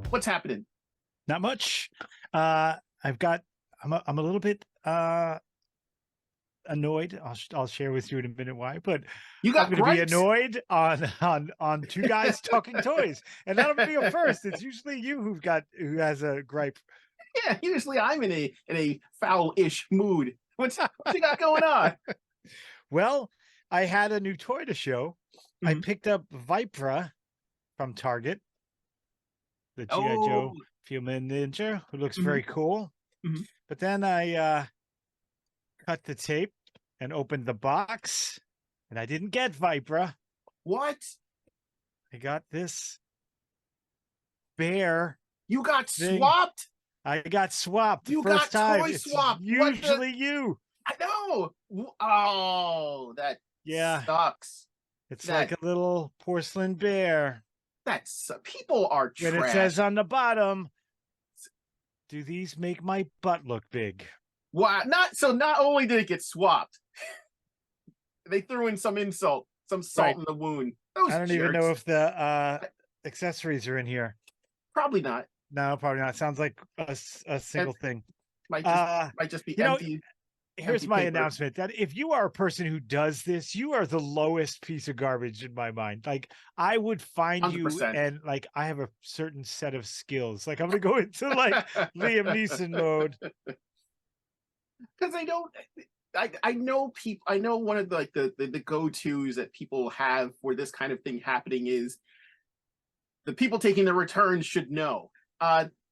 what's happening? Not much. I'm a little bit annoyed. I'll share with you in a minute why, but You I'm got going to be gripes? annoyed on two guys talking toys, and that'll be a first. It's usually you who has a gripe. Yeah, usually I'm in a foul-ish mood. What you got going on? Well, I had a new toy to show. I Mhm. picked up Vipra from Target, the G.I. Oh, Joe Human Ninja, who looks mhm, very cool. mhm. But then I cut the tape and opened the box, and I didn't get Vipra. What? I got this bear You got thing. swapped? I got swapped the You first got time. toy It's swapped. What the? usually you. I know. Oh, that Yeah, sucks. it's like That a little porcelain bear. that's people are And it says trash. on the bottom, do these make my butt look big? Why? Not only did it get swapped, they threw in some insult, some salt Right. in the wound. I Those don't even know jerks. if the accessories are in here. Probably not. No, probably not. Sounds like a It single thing. might just Uh, might just be you know, empty here's empty my paper. announcement that if you are a person who does this, you are the lowest piece of garbage in my mind. Like I would find you 100%. and like I have a certain set of skills. Like I'm gonna go into like Liam Neeson mode. Because I don't. I know people. I know one of the, like the go-tos that people have for this kind of thing happening is the people taking the returns should know.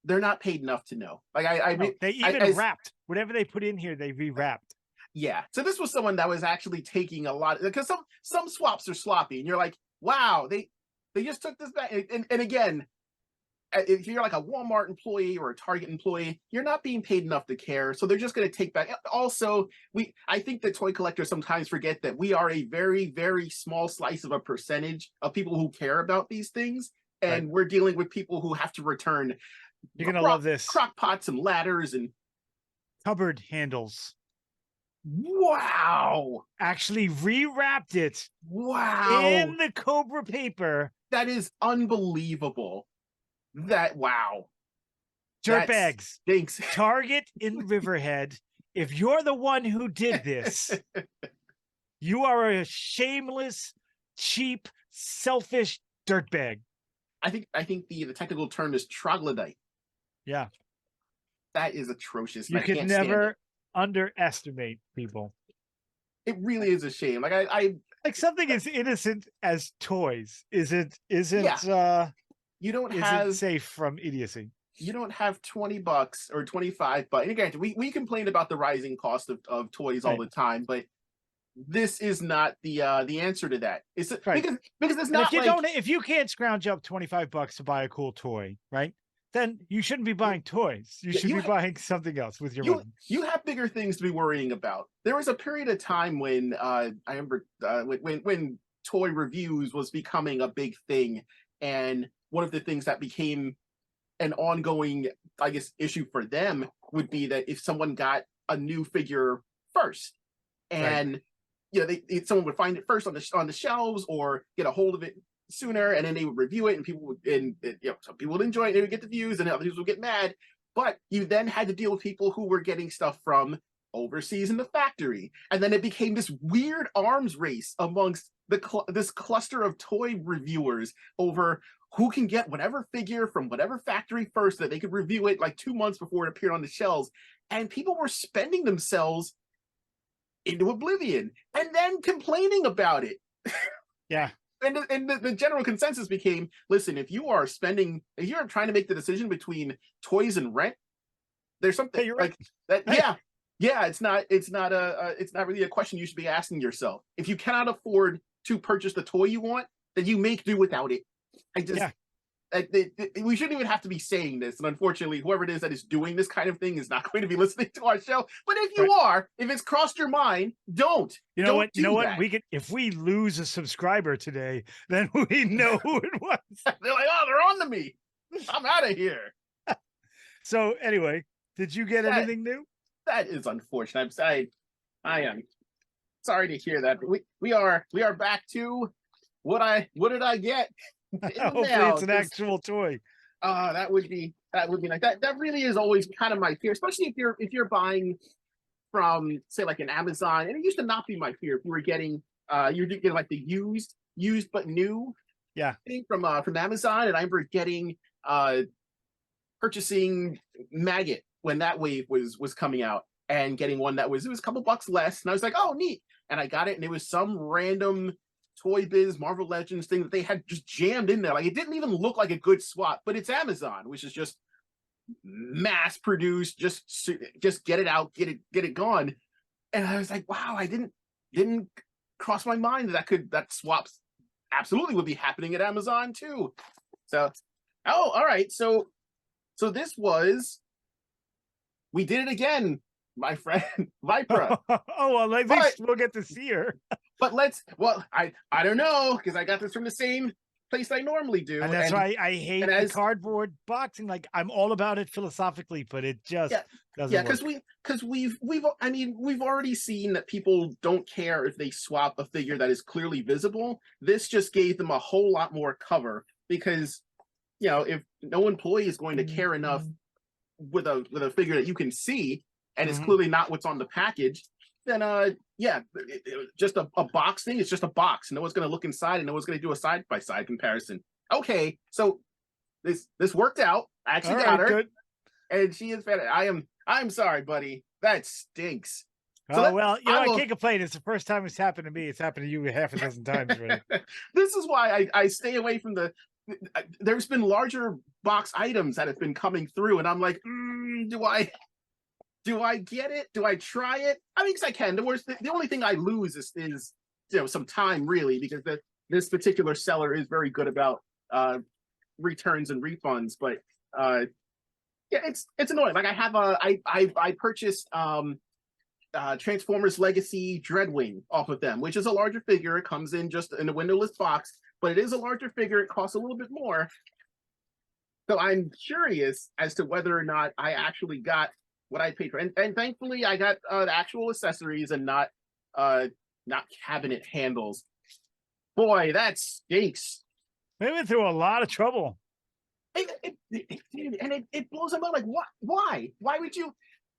They're not paid enough to know. Like No, they even I wrapped whatever they put in here, they rewrapped. yeah. So this was someone that was actually taking a lot, because some swaps are sloppy, and you're like, wow, they just took this back. And again, if you're like a Walmart employee or a Target employee, you're not being paid enough to care. So they're just going to take back. Also, I think that toy collectors sometimes forget that we are a very, very small slice of a percentage of people who care about these things. Right. And we're dealing with people who have to return You're gonna love this. crock pots and ladders and Cupboard handles. wow. Actually rewrapped it Wow. in the Cobra paper. That is unbelievable. Wow. Dirtbags. Thanks. Target in Riverhead. If you're the one who did this, you are a shameless, cheap, selfish dirtbag. I think the technical term is troglodyte. Yeah. That is atrocious. You could never underestimate people. It really is a shame. Like I like something as innocent as toys isn't you don't have safe from idiocy. You don't have $20 or $25, but and again, we complain about the rising cost of toys all the time, but this is not the answer to that. It's right. because it's not. If you can't scrounge up $25 to buy a cool toy, right? Then you shouldn't be buying toys. You should be buying something else with your money. You have bigger things to be worrying about. There was a period of time when I remember when toy reviews was becoming a big thing, and one of the things that became an ongoing, I guess, issue for them would be that if someone got a new figure first, and someone would find it first on the shelves or get a hold of it sooner, and then they would review it, and people would, some people would enjoy it, they would get the views, and others would get mad. But you then had to deal with people who were getting stuff from overseas in the factory, and then it became this weird arms race amongst this cluster of toy reviewers over who can get whatever figure from whatever factory first, that they could review it like 2 months before it appeared on the shelves. And people were spending themselves into oblivion and then complaining about it. Yeah. And the general consensus became, listen, if you're trying to make the decision between toys and rent, there's something like that. Hey. Yeah. It's not really a question you should be asking yourself. If you cannot afford to purchase the toy you want, then you make do without it. We shouldn't even have to be saying this. And unfortunately, whoever it is that is doing this kind of thing is not going to be listening to our show. But if you are, if it's crossed your mind, don't. You know what? We could, if we lose a subscriber today, then we know who it was. They're like, oh, they're on to me. I'm out of here. So anyway, did you get anything new? That is unfortunate. I am sorry to hear that. But we are back to what did I get? Hopefully it's an actual toy. That would be like that. That really is always kind of my fear, especially if you're buying from say like an Amazon, and it used to not be my fear if you were getting you're getting like the used but new Yeah. thing from Amazon, and I remember getting purchasing Maggot when that wave was coming out, and getting one that was, it was a couple bucks less, and I was like, oh neat, and I got it, and it was some random Toy Biz Marvel Legends thing that they had just jammed in there. Like it didn't even look like a good swap, but it's Amazon, which is just mass produced, just get it out, get it gone. And I was like, wow, I didn't cross my mind that swaps absolutely would be happening at Amazon too. So, oh, all right. So this was, we did it again, my friend Vipra. Oh, well, at least we'll get to see her. But I don't know, because I got this from the same place I normally do. And that's why I hate the cardboard boxing. Like, I'm all about it philosophically, but it just doesn't work. Because we've already seen that people don't care if they swap a figure that is clearly visible. This just gave them a whole lot more cover, because if no employee is going to care enough with a figure that you can see and it's clearly not what's on the package, then just a box thing. It's just a box. No one's going to look inside, and no one's going to do a side-by-side comparison. Okay, so this worked out. I actually got her, good. And she is fed. I'm sorry, buddy. That stinks. So I can't complain. It's the first time it's happened to me. It's happened to you half a dozen times already. This is why I stay away from the. There's been larger box items that have been coming through, and I'm like, do I get it? Do I try it? I mean, because I can. The only thing I lose is some time, really, because this particular seller is very good about returns and refunds. But it's annoying. Like I have I purchased Transformers Legacy Dreadwing off of them, which is a larger figure. It comes in just in a windowless box, but it is a larger figure. It costs a little bit more. So I'm curious as to whether or not I actually got what I paid for, and thankfully I got the actual accessories and not cabinet handles. Boy, that stinks. They went through a lot of trouble. It blows them out. Like, what? Why? Why would you?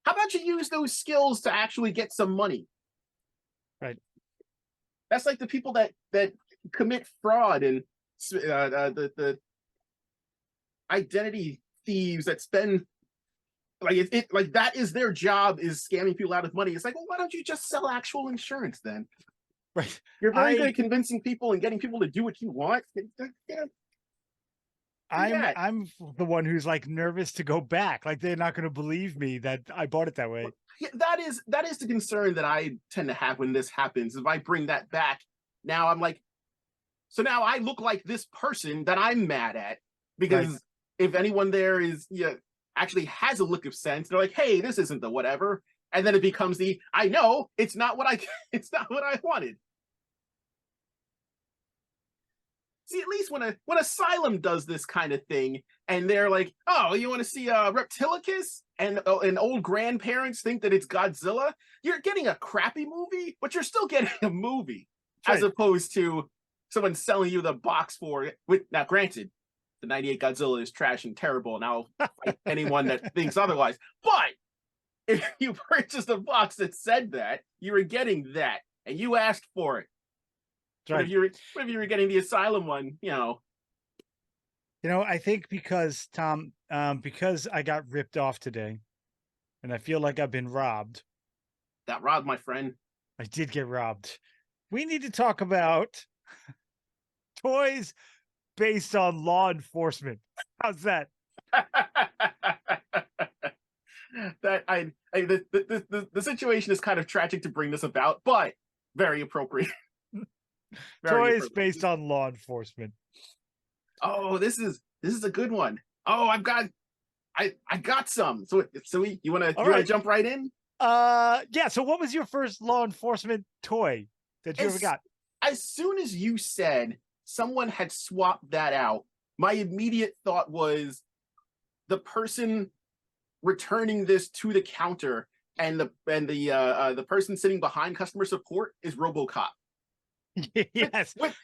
How about you use those skills to actually get some money? Right. That's like the people that commit fraud and the identity thieves that spend. Like that is their job, is scamming people out of money. It's like, well, why don't you just sell actual insurance then? Right. You're very good at convincing people and getting people to do what you want. I'm the one who's like nervous to go back. Like they're not going to believe me that I bought it that way. Yeah, that is the concern that I tend to have when this happens. If I bring that back, now I'm like, so now I look like this person that I'm mad at, because if anyone there is actually has a look of sense, they're like, hey, this isn't the whatever, and then it becomes I know it's not what I wanted. See, at least when Asylum does this kind of thing, and they're like, oh, you want to see Reptilicus, and old grandparents think that it's Godzilla, you're getting a crappy movie, but you're still getting a movie, as opposed to someone selling you the box for it. Now, granted, the 98 Godzilla is trash and terrible, and I'll fight anyone that thinks otherwise. But if you purchased a box that said that, you were getting that, and you asked for it. Right. What if you were getting the Asylum one, I think because, Tom, because I got ripped off today, and I feel like I've been robbed. Got robbed, my friend. I did get robbed. We need to talk about toys based on law enforcement. How's that? The situation is kind of tragic to bring this about, but very appropriate. Toys based on law enforcement. Oh, this is a good one. Oh, I got some. So you want to jump right in? Yeah. So what was your first law enforcement toy that you ever got? As soon as you said someone had swapped that out, my immediate thought was the person returning this to the counter, and the person sitting behind customer support is RoboCop. Yes. With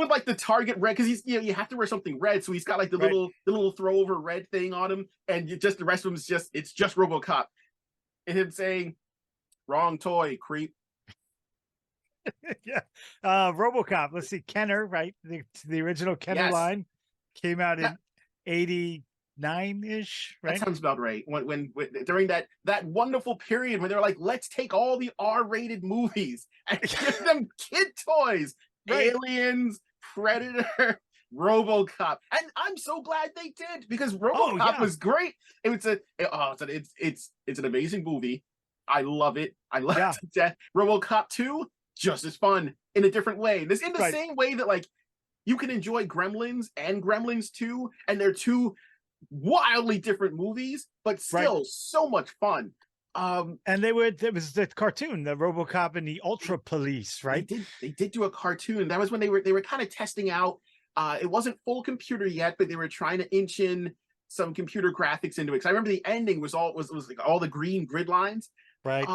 like the target red, because he's you have to wear something red, so he's got like the little throw over red thing on him, and the rest of him is just RoboCop, and him saying, "Wrong toy, creep." Yeah. RoboCop. Let's see, Kenner, right? The original Kenner line came out in 89-ish, right? That sounds about right. When during that wonderful period when they're like, let's take all the R-rated movies and give them kid toys, Aliens, Predator, RoboCop, and I'm so glad they did, because RoboCop was great. It's an amazing movie. I love it. I love it to death. RoboCop 2, just as fun in a different way. This in the same way that like you can enjoy Gremlins and Gremlins 2, and they're two wildly different movies, but still so much fun. And there was the cartoon, the RoboCop and the Ultra Police, right? They did do a cartoon. That was when they were kind of testing out. It wasn't full computer yet, but they were trying to inch in some computer graphics into it. Because I remember the ending was like all the green grid lines, right?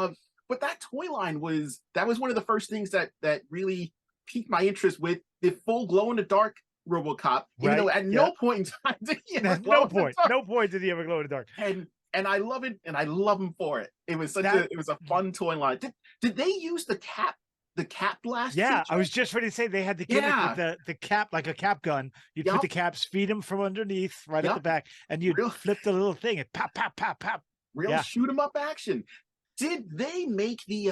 But that toy line was one of the first things that really piqued my interest with the full glow in the dark RoboCop, even though at no point in time did he ever glow no point did he ever glow in the dark. And I love it, and I love him for it. It was a fun toy line. Did they use the cap blast? Yeah, feature? I was just ready to say they had the gimmick with the cap, like a cap gun. You'd put the caps, feed them from underneath, at the back, and you'd flip the little thing and pop, pop, pop, pop. Real shoot 'em up action. Did they make the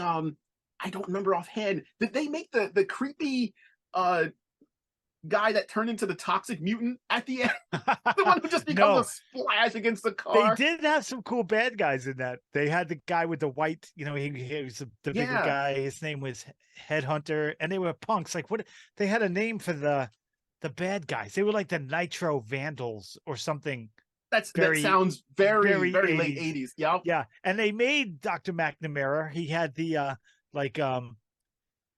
I don't remember offhand. Did they make the creepy guy that turned into the toxic mutant at the end? The one who just becomes a splash against the car. They did have some cool bad guys in that. They had the guy with the white, he was the bigger guy. His name was Headhunter, and they were punks. Like, what? They had a name for the bad guys. They were like the Nitro Vandals or something. That sounds very late 80s. Yep. Yeah. And they made Dr. McNamara. He had the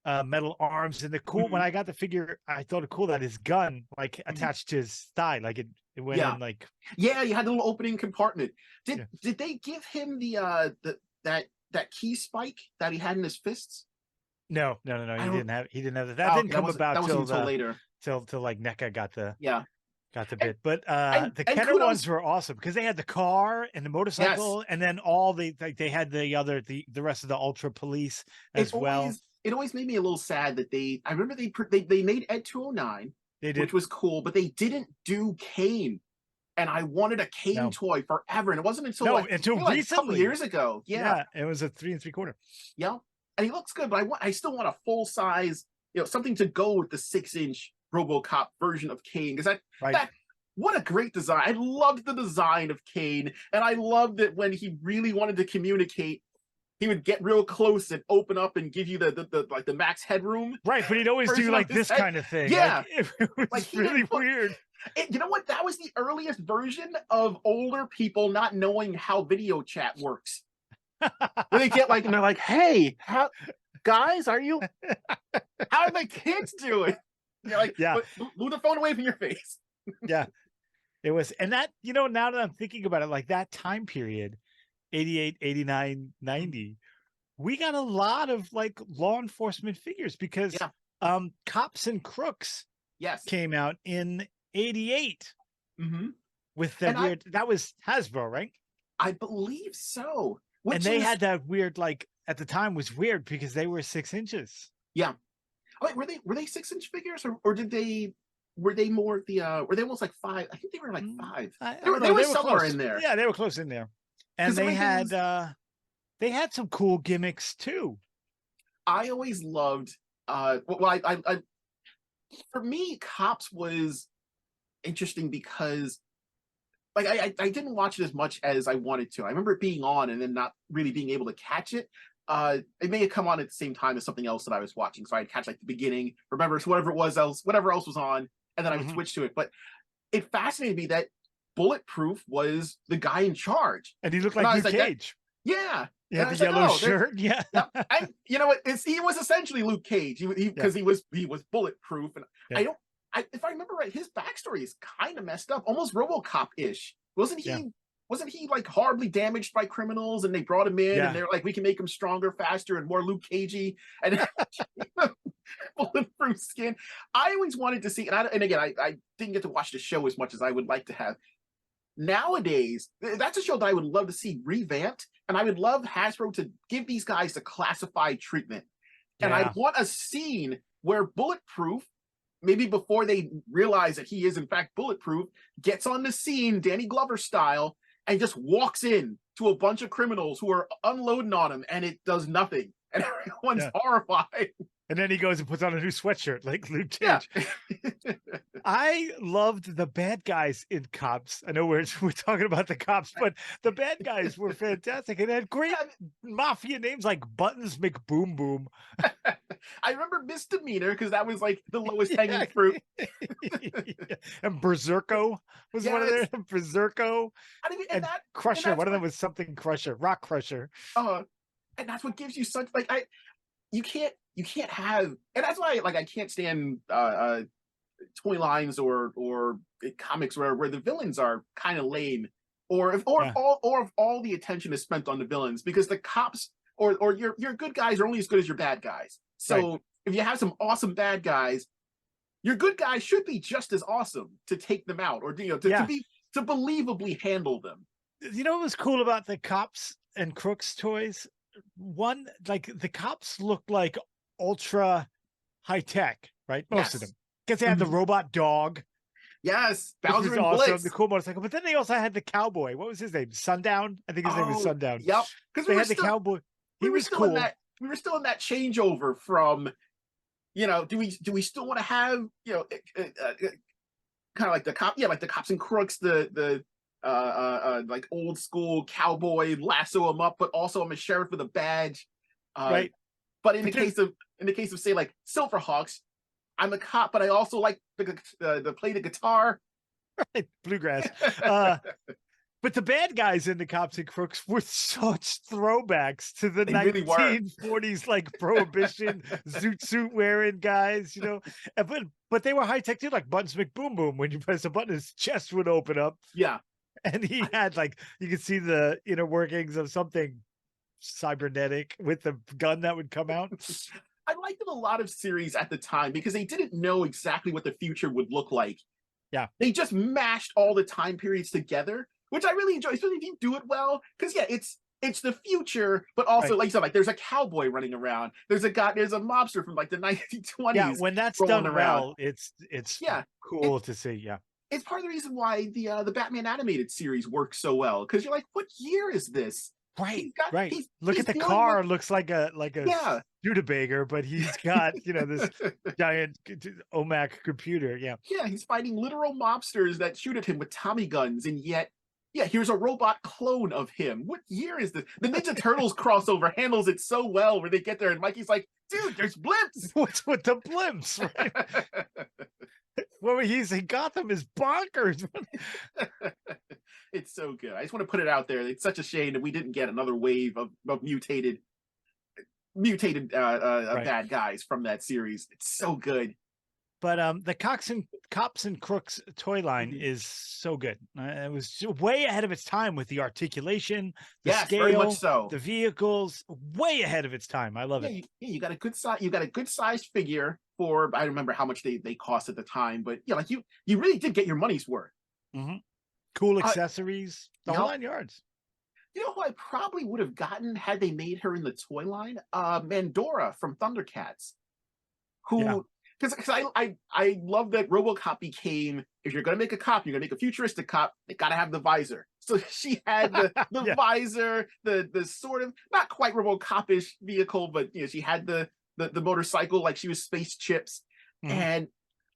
metal arms, and the cool when I got the figure, I thought it cool that his gun attached to his thigh, like it went in like you had the little opening compartment. Did they give him that key spike that he had in his fists? No. He didn't have that. That didn't come about till later. Till like NECA got the bit. But the Kenner ones were awesome because they had the car and the motorcycle, and then all they had the rest of the Ultra Police as well. It always made me a little sad that I remember they made Ed 209, which was cool, but they didn't do Kane, and I wanted a Kane toy forever, and it wasn't until recently, a couple years ago. Yeah, it was a 3 3/4. Yeah, and he looks good, but I still want a full size, something to go with the 6-inch RoboCop version of Kane, because what a great design. I loved the design of Kane, and I loved that when he really wanted to communicate, he would get real close and open up and give you the max headroom. Right, but he'd always do like this kind of thing. Yeah. It was really weird. You know what? That was the earliest version of older people not knowing how video chat works. When they get and they're like, hey, guys, how are the kids doing? You're like, move the phone away from your face. Yeah. It was, and that, now that I'm thinking about it, like that time period, 88, 89, 90, we got a lot of like law enforcement figures because Cops and Crooks came out in 88 with that weird, that was Hasbro, right? I believe so. And they had that weird, like at the time was weird because they were 6 inches. Yeah. Wait, were they 6-inch figures or were they more were they almost like 5? I think they were like 5. They were somewhere close in there. Yeah, they were close in there. And they had some cool gimmicks too. I always loved for me, Cops was interesting because I didn't watch it as much as I wanted to. I remember it being on and then not really being able to catch it. It may have come on at the same time as something else that I was watching, so I'd catch like the beginning, remember whatever else was on, and then I would switch to it. But it fascinated me that Bulletproof was the guy in charge, and he looked like Luke Cage. Yeah, he had the yellow shirt. Yeah, and you know what? He was essentially Luke Cage because he was bulletproof. And if I remember right, his backstory is kind of messed up, almost RoboCop-ish. Wasn't he? Yeah. Wasn't he like horribly damaged by criminals, and they brought him in, and they're like, we can make him stronger, faster, and more Luke Cagey, and bulletproof skin. I always wanted to see, and again, I didn't get to watch the show as much as I would like to have. Nowadays, that's a show that I would love to see revamped, and I would love Hasbro to give these guys the classified treatment. And I want a scene where Bulletproof, maybe before they realize that he is in fact bulletproof, gets on the scene, Danny Glover style, and just walks in to a bunch of criminals who are unloading on him, and it does nothing. And everyone's horrified. And then he goes and puts on a new sweatshirt like Luke Cage. Yeah. I loved the bad guys in Cops. I know we're talking about the Cops, but the bad guys were fantastic and had great mafia names like Buttons McBoom Boom. I remember Misdemeanor because that was like the lowest hanging fruit. And Berserko was one of their Berserko. And Crusher. One of them was something Crusher, Rock Crusher. And that's what gives you such like you can't have, and that's why like I can't stand toy lines or comics where the villains are kind of lame, or if all the attention is spent on the villains, because the cops or your good guys are only as good as your bad guys. So if you have some awesome bad guys, your good guys should be just as awesome to take them out, or to believably handle them. You know what was cool about the Cops and Crooks toys? One, like the Cops looked like ultra high tech, right? Most of them, because they had the robot dog. Yes, Bowser and awesome, Blitz. The cool motorcycle. But then they also had the cowboy. What was his name? Sundown. I think his name was Sundown. Yep, because they had the cowboy. He was cool. We were still in that changeover from, do we still want to have kind of like the like the Cops and Crooks, the like old school cowboy, lasso him up, but also I'm a sheriff with a badge. Right. But in the case of say like Silverhawks, I'm a cop, but I also like to play the guitar. Right. Bluegrass. But the bad guys in the Cops and Crooks were such throwbacks to the 1940s, like Prohibition, zoot suit wearing guys, But they were high tech too, like Buttons McBoom Boom. When you press a button, his chest would open up. Yeah. And he had you could see the inner workings of something cybernetic with the gun that would come out. I liked a lot of series at the time because they didn't know exactly what the future would look like. Yeah. They just mashed all the time periods together, which I really enjoy, especially if you do it well. Because it's the future, but also like you said, like there's a cowboy running around. There's a mobster from like the 1920s. Yeah, when that's done well, it's cool to see. Yeah. It's part of the reason why the Batman animated series works so well, because you're like, what year is this? Right, right. Look at the car; looks like a Studebaker, but he's got this giant OMAC computer. Yeah, he's fighting literal mobsters that shoot at him with Tommy guns, and yet, here's a robot clone of him. What year is this? The Ninja Turtles crossover handles it so well, where they get there and Mikey's like, "Dude, there's blimps." What's with the blimps? Right? What he's saying, Gotham is bonkers. It's so good. I just want to put it out there. It's such a shame that we didn't get another wave of mutated bad guys from that series. It's so good. But the Cops and Crooks toy line is so good. It was way ahead of its time with the articulation, the scale, very much so. The vehicles, way ahead of its time. I love it. You got a good size. You got a good sized figure for. I don't remember how much they cost at the time, but like you really did get your money's worth. Mm-hmm. Cool accessories, the whole 9 yards. You know who I probably would have gotten had they made her in the toy line? Mandora from Thundercats, who. Because I love that RoboCop became, if you're going to make a cop, you're going to make a futuristic cop, they got to have the visor. So she had the visor, the sort of, not quite RoboCop-ish vehicle, but she had the motorcycle like she was Space Chips. Mm-hmm. And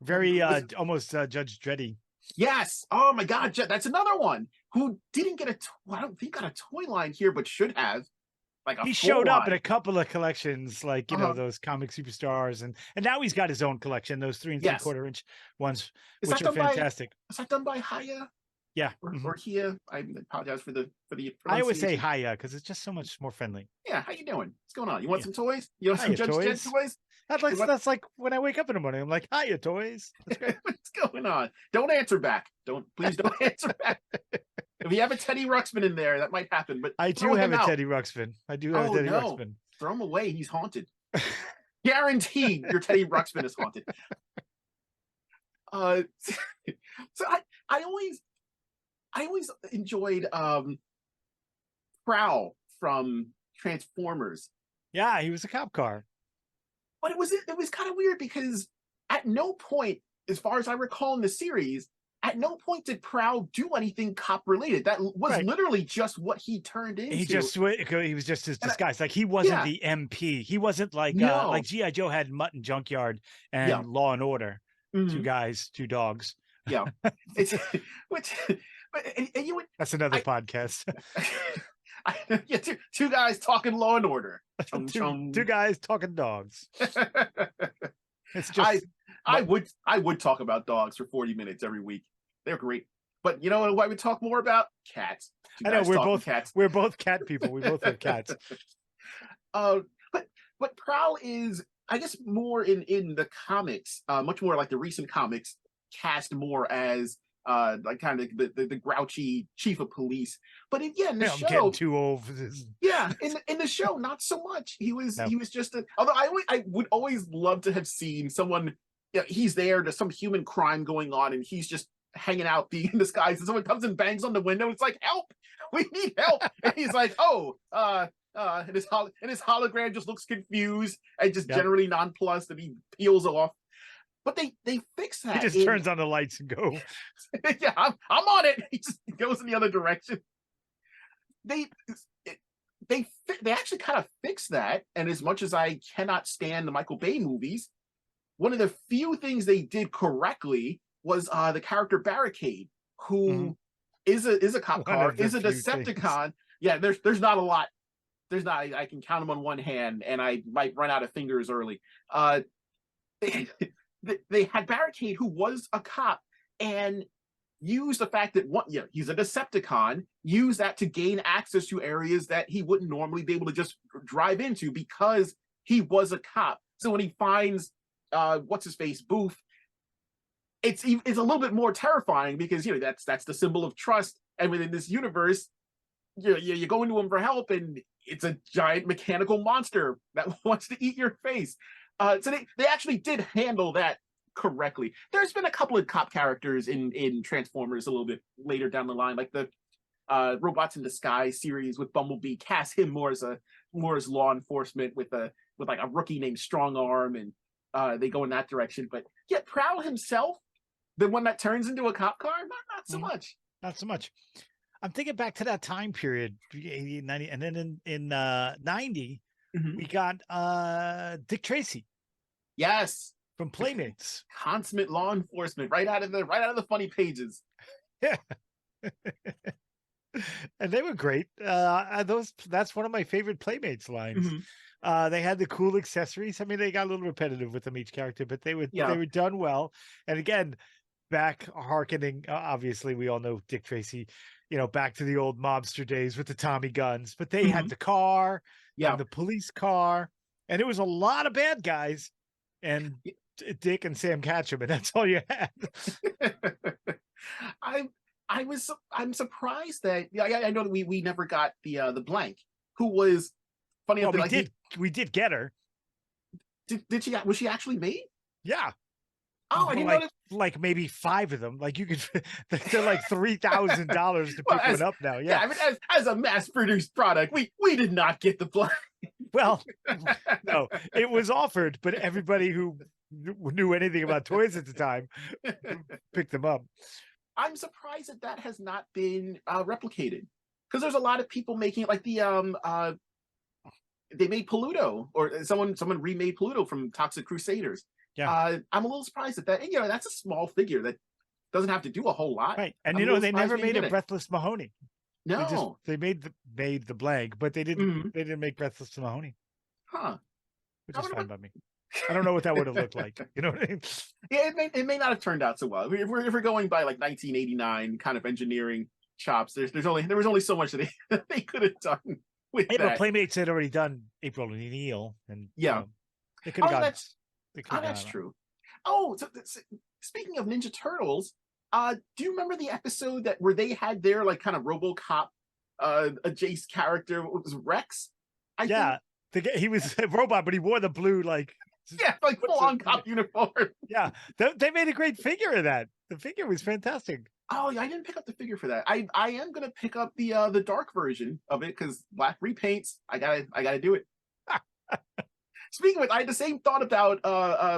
very almost Judge Dreddy. Yes. Oh my God. That's another one who didn't get I don't think got a toy line here, but should have. Like he showed up in a couple of collections, like those comic superstars, and now he's got his own collection, those 3 3/4 inch ones, which are fantastic. Is that done by Haya? Yeah, or Hia? I apologize for the. I always say Haya because it's just so much more friendly. Yeah, how you doing? What's going on? You want some toys? You want some Judge Dredd toys? That's like when I wake up in the morning, I'm like, Hiya, toys. What's going on? Don't answer back. Please don't answer back. If you have a Teddy Ruxpin in there, that might happen. But I do have a Teddy Ruxpin. I do have a Teddy Ruxpin. Throw him away. He's haunted. Guaranteed your Teddy Ruxpin is haunted. So I always enjoyed Prowl from Transformers. Yeah, he was a cop car. But it was kind of weird because at no point, as far as I recall in the series, at no point did Prowl do anything cop related. That was literally just what he turned into. He was just his disguise. Like he wasn't the MP. He wasn't like G.I. Joe had Mutt and Junkyard and Law and Order. Two guys, two dogs. Yeah. It's that's another podcast. Yeah, two guys talking Law and Order. Two guys talking dogs. It's just I would talk about dogs for 40 minutes every week. They're great. But you know what I would talk more about? Cats. I know we're both cat people. We both have cats. But Prowl is, I guess, more in the comics, much more like the recent comics, cast more as like kind of the grouchy chief of police. But in the show, I'm getting too old for this. Yeah, in the show, not so much. He was just although I would always love to have seen someone. He's there. There's some human crime going on, and he's just hanging out, being in disguise. And someone comes and bangs on the window. It's like, help! We need help! And he's like, and his hologram just looks confused and just generally nonplussed, and he peels off. But they fix that. He just turns on the lights and go. Yeah, I'm on it. He just goes in the other direction. They actually kind of fix that. And as much as I cannot stand the Michael Bay movies, one of the few things they did correctly was the character Barricade, who is a cop car, is a Decepticon. Things. Yeah, there's not a lot. There's not. I can count them on one hand, and I might run out of fingers early. They had Barricade, who was a cop, and used the fact that he's a Decepticon, use that to gain access to areas that he wouldn't normally be able to just drive into because he was a cop. So when he finds what's his face, Booth, it's a little bit more terrifying because that's the symbol of trust. And within this universe, you go into him for help, and it's a giant mechanical monster that wants to eat your face. So they actually did handle that correctly. There's been a couple of cop characters in Transformers a little bit later down the line, like the Robots in Disguise series with Bumblebee cast him more as law enforcement with like a rookie named Strong Arm, and they go in that direction. But Prowl himself, the one that turns into a cop car, not so much. Not so much. I'm thinking back to that time period, 80, 90, and then in 90, we got Dick Tracy. Yes. From Playmates. Consummate law enforcement, right out of the funny pages. Yeah. And they were great. That's one of my favorite Playmates lines. They had the cool accessories. I mean, they got a little repetitive with them, each character, but they were done well. And again, back harkening, obviously we all know Dick Tracy, back to the old mobster days with the Tommy guns, but they had the car, and the police car, and it was a lot of bad guys, and Dick and Sam Catchum, and that's all you had. I'm surprised that I know that we never got the blank, who was funny enough. We did get her. Was she actually made? Yeah. Oh, I didn't know that. Like maybe 5 of them. Like you could, they're like $3,000 to pick one up now. Yeah. I mean, as a mass-produced product, we did not get the blank. Well, no, it was offered, but everybody who knew anything about toys at the time picked them up. I'm surprised that has not been replicated, because there's a lot of people making it. Like they made Paluto, or someone remade Paluto from Toxic Crusaders. Yeah, I'm a little surprised at that. And that's a small figure that doesn't have to do a whole lot. Right, and they never made a Breathless Mahoney. No, they made the blank, but they didn't make Breathless Mahoney. Huh? Which is fine by me. I don't know what that would have looked like. You know what I mean? Yeah, it may not have turned out so well. If we're going by like 1989 kind of engineering chops, there was only so much that they could have done with that. But Playmates had already done April O'Neil, and they could have gone. That's true. Oh, so speaking of Ninja Turtles, do you remember the episode where they had their like kind of RoboCop adjacent character? It was Rex. He was a robot, but he wore the blue like Yeah, like full on cop uniform. Yeah, they made a great figure of that. The figure was fantastic. Oh yeah, I didn't pick up the figure for that. I am gonna pick up the dark version of it because black repaints. I gotta do it. Speaking of it, I had the same thought about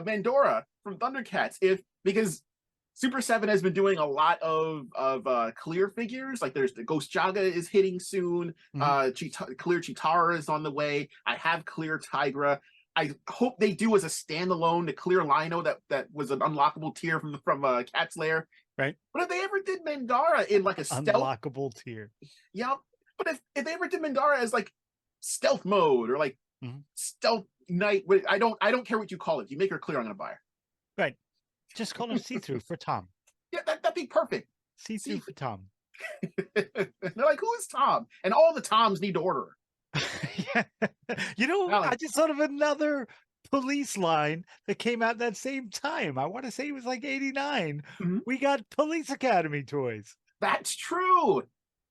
Mandora from Thundercats. Because Super 7 has been doing a lot of clear figures. Like there's the Ghost Jaga is hitting soon. Clear Chitara is on the way. I have clear Tigra. I hope they do as a standalone the clear Lino that was an unlockable tier from Cat's Lair. Right. But if they ever did Mandara in like a stealth unlockable tier. Yeah. But if they ever did Mandara as like stealth mode or like stealth knight, I don't care what you call it. If you make her clear, I'm gonna buy her. Right. Just call her see-through for Tom. Yeah, that'd be perfect. See-through for Tom. They're like, who is Tom? And all the Toms need to order her. Yeah. You know, I just thought of another police line that came out that same time. I want to say it was like 89. We got Police Academy toys. That's true.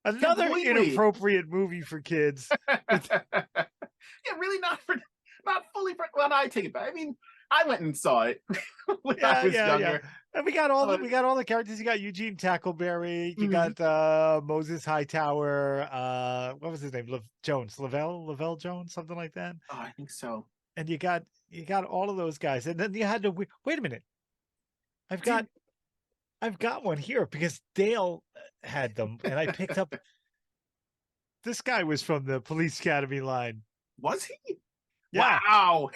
Another inappropriate movie for kids. Yeah, really not fully for. Well, no, I take it back. I mean, I went and saw it when I was younger. Yeah. And we got all the characters. You got Eugene Tackleberry. You got Moses Hightower. What was his name? Lavelle Jones, something like that. Oh, I think so. And you got all of those guys. And then you had to wait a minute. I've got one here because Dale had them, and I picked up. This guy was from the Police Academy line. Was he? Yeah. Wow.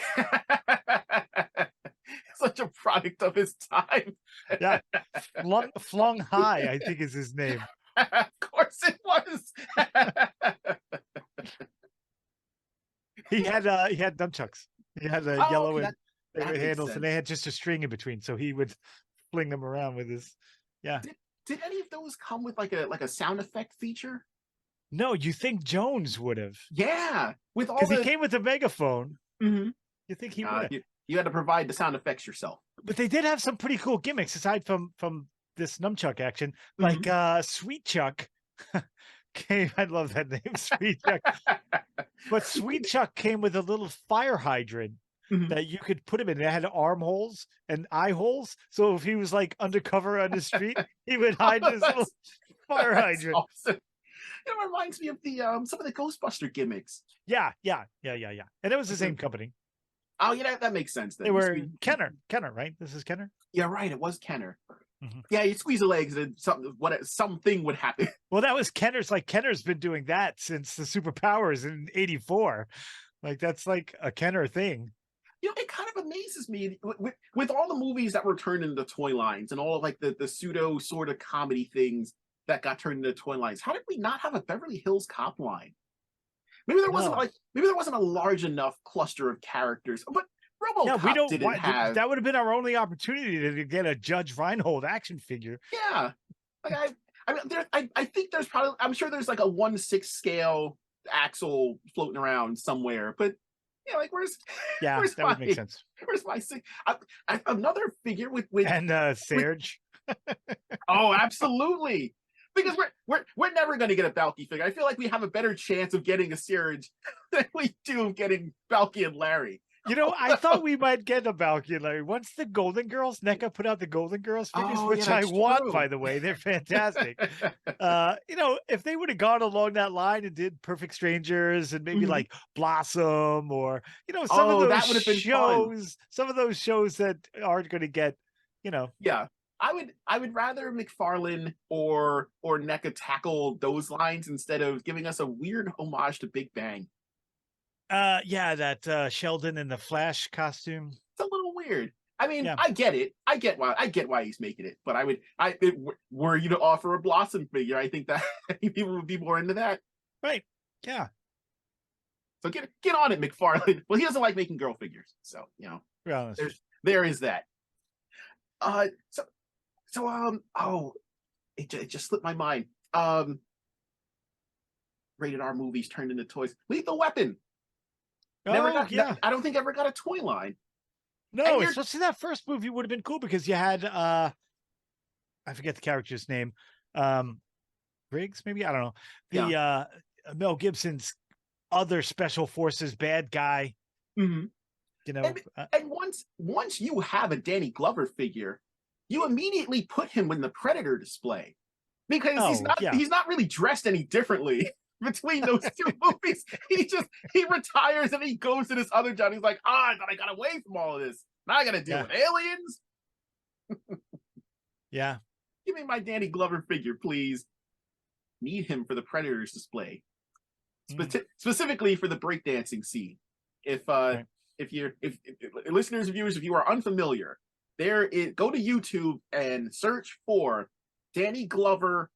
Such a product of his time. Yeah. Flung High, I think is his name. Of course it was. He had nunchucks. He had a yellow and handles, and they had just a string in between, so he would fling them around with his. Yeah. Did any of those come with like a sound effect feature? No, you think Jones would have? Yeah, with all he came with a megaphone. You think he would? You had to provide the sound effects yourself. But they did have some pretty cool gimmicks aside from this nunchuck action, like Sweet Chuck. I love that name, Sweet Chuck. But Sweet Chuck came with a little fire hydrant that you could put him in. It had armholes and eye holes, so if he was like undercover on the street, he would hide his little fire hydrant. Awesome. It reminds me of the some of the Ghostbuster gimmicks. Yeah. And it was the same company. Oh, yeah, that makes sense. Then. They were Kenner, right? This is Kenner. Yeah, right. It was Kenner. Yeah, you squeeze the legs and something would happen. Well, that was Kenner's. Like Kenner's been doing that since the Superpowers in '84. Like that's like a Kenner thing. You know, it kind of amazes me with all the movies that were turned into toy lines and all of like the pseudo sort of comedy things that got turned into toy lines. How did we not have a Beverly Hills Cop line? Maybe there wasn't a large enough cluster of characters, but RoboCop didn't have. That would have been our only opportunity to get a Judge Reinhold action figure. Yeah, like I think there's probably, I'm sure there's like a 1/6 scale Axel floating around somewhere, but yeah, like where's that would make sense. Where's my another figure with and Serge? Oh, absolutely. Because we're never going to get a Balky figure. I feel like we have a better chance of getting a Serge than we do of getting Balky and Larry. You know, I thought we might get a Balky and Larry. Once the Golden Girls, NECA put out the Golden Girls figures, which I want, by the way. They're fantastic. You know, if they would have gone along that line and did Perfect Strangers and maybe like Blossom or, you know, some of those shows, some of those shows that aren't going to get, you know. Yeah. I would rather McFarlane or NECA tackle those lines instead of giving us a weird homage to Big Bang. Yeah, that Sheldon in the Flash costume. It's a little weird. I mean, yeah. I get it. I get why he's making it. But were you to offer a Blossom figure, I think that people would be more into that. Right. Yeah. So get on it, McFarlane. Well, he doesn't like making girl figures, so you know. There is that. It just slipped my mind. Rated R movies turned into toys. Lethal Weapon. I don't think ever got a toy line. No, especially that first movie would have been cool because you had I forget the character's name. Briggs, maybe? I don't know. The Mel Gibson's other special forces bad guy. You you know. And once you have a Danny Glover figure, you immediately put him in the Predator display because he's not really dressed any differently between those two movies. He retires and he goes to this other job. He's like, I thought I got away from all of this. Now I got to deal with aliens. Yeah. Give me my Danny Glover figure, please. Need him for the Predators display. Specifically for the breakdancing scene. If listeners and viewers, if you are unfamiliar, go to YouTube and search for Danny Glover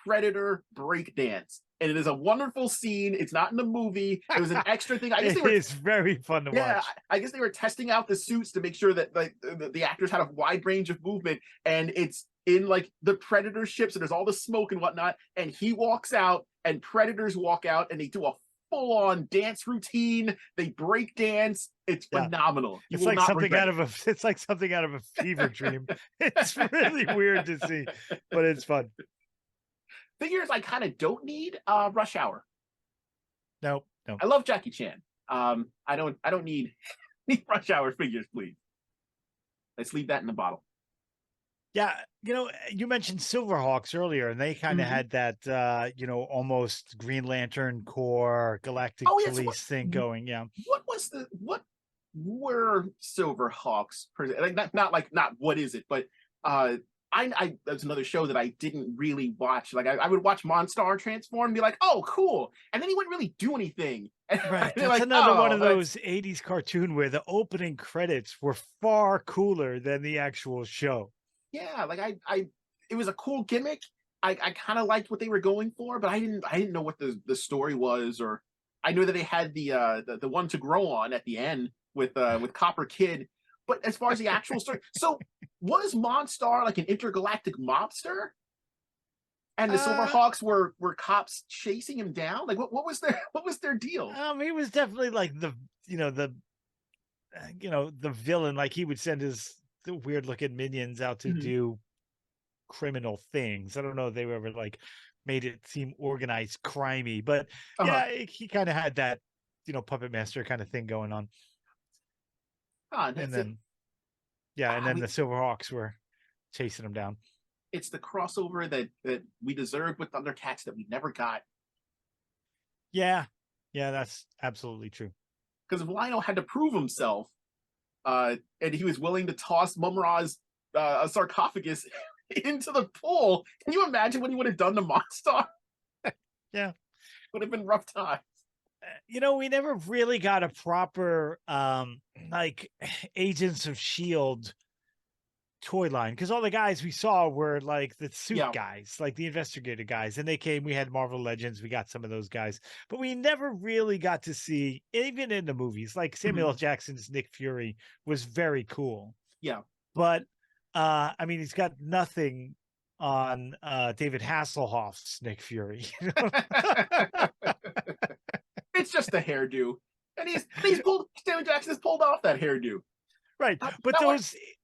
Predator breakdance. And it is a wonderful scene. It's not in the movie. It was an extra thing. It's very fun to watch. I guess they were testing out the suits to make sure that the actors had a wide range of movement. And it's in like the Predator ships, and there's all the smoke and whatnot. And he walks out, and Predators walk out, and they do a full-on dance routine. They break dance. It's phenomenal. It's like something out of a fever dream. It's really weird to see, but it's fun. Figures I kind of don't need. Rush Hour. No. I love Jackie Chan. I don't need Rush Hour figures, please. Let's leave that in the bottle. Yeah, you mentioned Silverhawks earlier, and they kind of had that, almost Green Lantern Corps, Galactic Police thing going. Yeah. What were Silverhawks? Not what is it, but that's another show that I didn't really watch. Like I would watch Monstar transform and be like, oh, cool. And then he wouldn't really do anything. Right. That's another one of those 80s cartoon where the opening credits were far cooler than the actual show. Yeah, like it was a cool gimmick. I kind of liked what they were going for, but I didn't know what the story was, or I knew that they had the one to grow on at the end with Copper Kid. But as far as the actual story, so was Monstar like an intergalactic mobster? And the Silverhawks were cops chasing him down? Like what was their deal? He was definitely like the villain. Like he would send his weird looking minions out to do criminal things. I don't know if they were ever like made it seem organized crimey, but he kind of had that puppet master kind of thing going on. And then the Silverhawks were chasing him down. It's the crossover that we deserved with Thundercats that we never got. Yeah, that's absolutely true. Because if Lionel had to prove himself, and he was willing to toss Mumra's sarcophagus into the pool, can you imagine what he would have done to Monstar? Yeah, would have been rough times. We never really got a proper like Agents of S.H.I.E.L.D. toy line, because all the guys we saw were like the suit guys, like the investigator guys, and we had Marvel Legends, we got some of those guys, but we never really got to see, even in the movies, like Samuel L. Jackson's Nick Fury was very cool. Yeah, but he's got nothing on David Hasselhoff's Nick Fury. It's just a hairdo, and Samuel Jackson has pulled off that hairdo. Right, but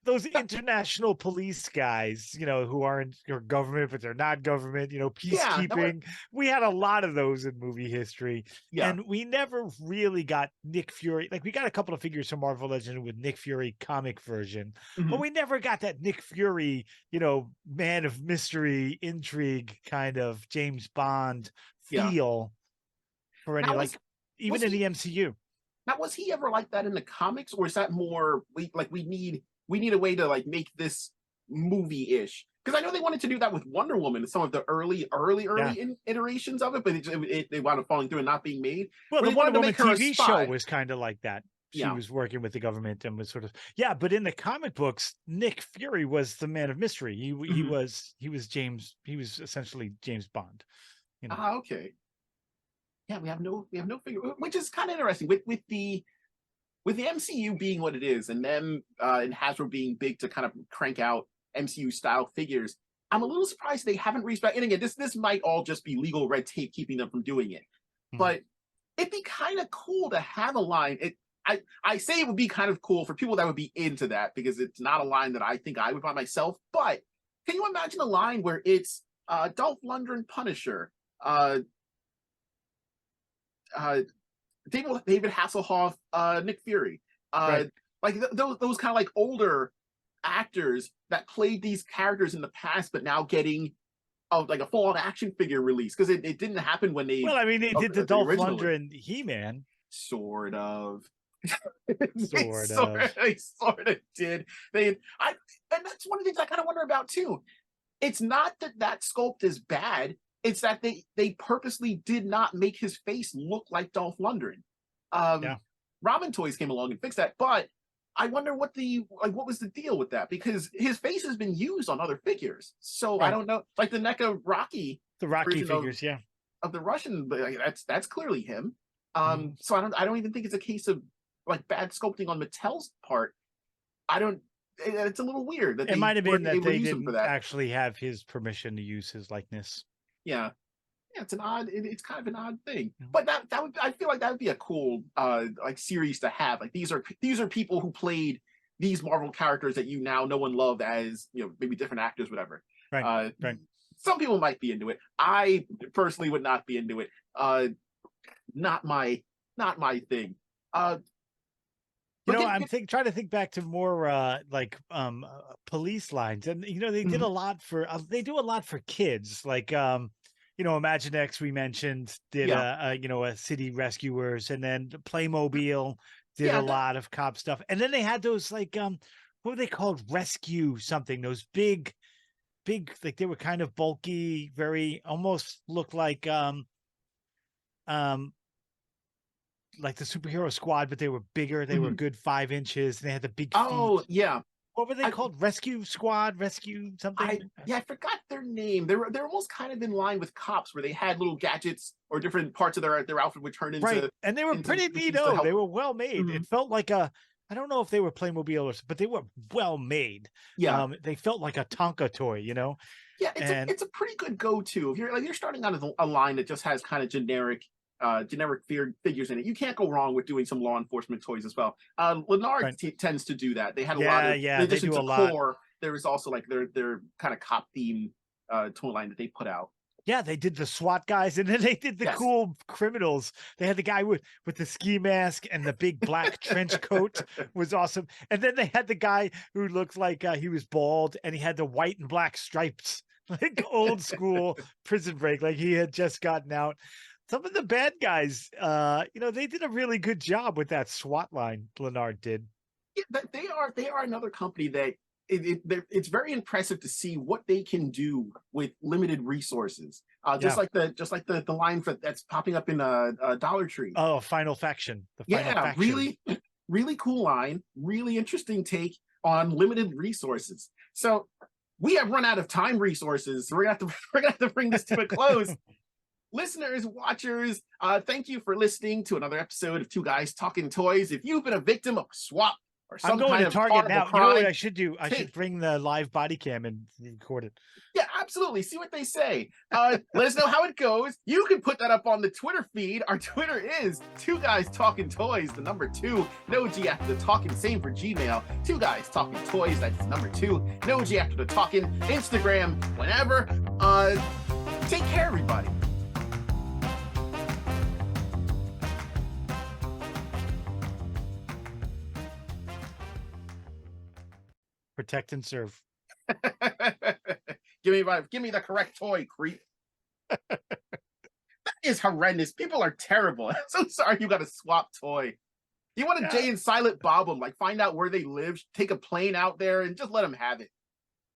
those international police guys, who aren't government, but they're not government, peacekeeping. We had a lot of those in movie history, and we never really got Nick Fury. Like we got a couple of figures from Marvel Legend with Nick Fury comic version, but we never got that Nick Fury, man of mystery, intrigue kind of James Bond feel for any even in the MCU. Now, was he ever like that in the comics, or is that more we need a way to like make this movie-ish? Because I know they wanted to do that with Wonder Woman, some of the early iterations of it, but they wound up falling through and not being made. Well, the Wonder Woman TV show was kind of like that. She was working with the government and was sort of but in the comic books, Nick Fury was the man of mystery. He was essentially James Bond. Okay. Yeah, we have no figure, which is kind of interesting with the MCU being what it is, and them and Hasbro being big to kind of crank out MCU style figures. I'm a little surprised they haven't reached back. And again, this might all just be legal red tape keeping them from doing it, but it'd be kind of cool to have a line. I say it would be kind of cool for people that would be into that, because it's not a line that I think I would buy myself. But can you imagine a line where it's Dolph Lundgren Punisher, David Hasselhoff, Nick Fury, Right. Like those kind of like older actors that played these characters in the past, but now getting like a full-on action figure release, because it didn't happen when they Well, I mean, they did the Dolph Lundgren He-Man. Sort of. Sort of. They sort of did. And that's one of the things I kind of wonder about too. It's not that sculpt is bad. It's that they purposely did not make his face look like Dolph Lundgren. Yeah. Ramen Toys came along and fixed that, but I wonder what was the deal with that, because his face has been used on other figures. So right. I don't know, like the NECA Rocky, the Rocky figures, of the Russian, that's clearly him. So I don't even think it's a case of like bad sculpting on Mattel's part. It's a little weird that it might have been that they didn't actually have his permission to use his likeness. Yeah, it's kind of an odd thing. But I feel like that would be a cool like series to have. Like these are people who played these Marvel characters that you now know and love as, maybe different actors, whatever. Right. Some people might be into it. I personally would not be into it. Not my thing. I'm trying to think back to more police lines, and they did a lot for they do a lot for kids, like Imaginext, we mentioned, did a City Rescuers, and then Playmobil did a lot of cop stuff, and then they had those like what were they called, rescue something, those big like they were kind of bulky, very almost looked like the Superhero Squad, but they were bigger. They were a good 5 inches, and they had the big feet. Oh yeah. What were they called? Rescue Squad, Rescue something? I forgot their name. They're almost kind of in line with cops, where they had little gadgets or different parts of their outfit would turn into. Right, and they were pretty neat. They were well made. It felt like I don't know if they were Playmobil, but they were well made. Yeah, they felt like a Tonka toy, Yeah, it's a pretty good go-to if you're starting out a line that just has kind of generic figures in it. You can't go wrong with doing some law enforcement toys as well. Lenard tends to do that. They had a lot of, in addition to core, there was also like their kind of cop theme toy line that they put out. Yeah, they did the SWAT guys, and then they did the cool criminals. They had the guy with the ski mask and the big black trench coat, was awesome. And then they had the guy who looked like he was bald, and he had the white and black stripes, like old school Prison Break, like he had just gotten out. Some of the bad guys, they did a really good job with that SWAT line. Lenard did. Yeah, they are another company that it's very impressive to see what they can do with limited resources. Just like the line that's popping up in a Dollar Tree. Oh, Final Faction. Faction. Really, really cool line. Really interesting take on limited resources. So we have run out of time resources. So we're gonna have to bring this to a close. Listeners, watchers, thank you for listening to another episode of Two Guys Talking Toys. If you've been a victim of a swap or some kind of Target now, crime, you know what I should do? I should bring the live body cam and record it. Yeah, absolutely. See what they say. Let us know how it goes. You can put that up on the Twitter feed. Our Twitter is Two Guys Talking Toys, the number 2, no G after the talking. Same for Gmail. Two Guys Talking Toys, that's number 2, no G after the talking. Instagram, whenever. Take care, everybody. Protect and serve. Give me the correct toy, creep. That is horrendous. People are terrible. I'm so sorry you got a swap toy. You want a Jay and Silent Bob them, like find out where they live, take a plane out there, and just let them have it.